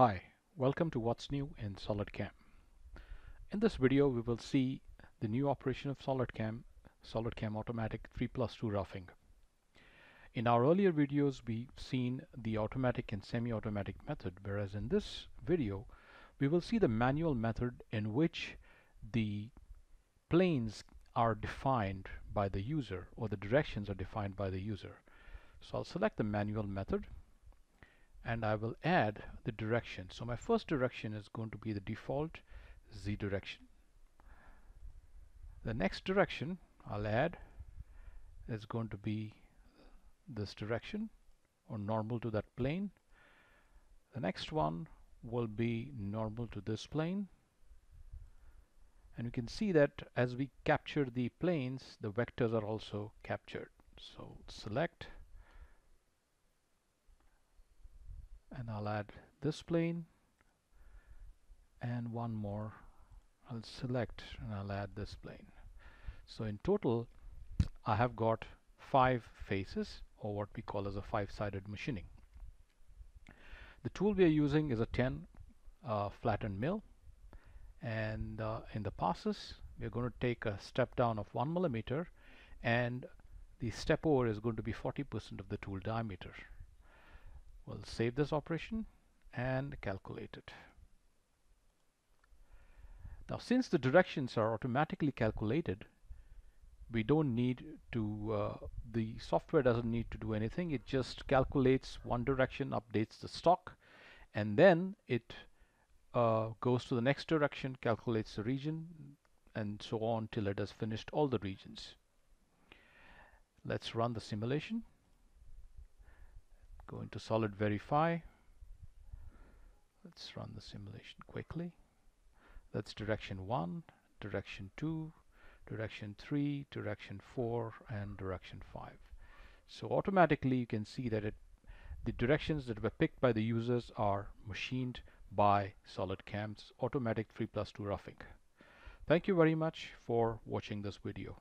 Hi, welcome to What's New in SolidCAM. In this video, we will see the new operation of SolidCAM Automatic 3+2 roughing. In our earlier videos, we've seen the automatic and semi-automatic method, whereas in this video, we will see the manual method in which the planes are defined by the user, or the directions are defined by the user. So I'll select the manual method, and I will add the direction. So my first direction is going to be the default Z direction. The next direction I'll add is going to be this direction, or normal to that plane. The next one will be normal to this plane. And you can see that as we capture the planes, the vectors are also captured. So select, and I'll add this plane and one more. I'll select and I'll add this plane. So in total I have got 5 faces, or what we call as a 5-sided machining. The tool we are using is a 10 flattened mill, and in the passes we are going to take a step down of 1 millimeter, and the step over is going to be 40% of the tool diameter. We'll save this operation and calculate it. Now, since the directions are automatically calculated, we don't need to, the software doesn't need to do anything. It just calculates one direction, updates the stock, and then it goes to the next direction, calculates the region, and so on till it has finished all the regions. Let's run the simulation. Go into Solid Verify. Let's run the simulation quickly. That's direction 1, direction 2, direction 3, direction 4, and direction 5. So automatically you can see that the directions that were picked by the users are machined by SolidCAM's automatic 3+2 roughing. Thank you very much for watching this video.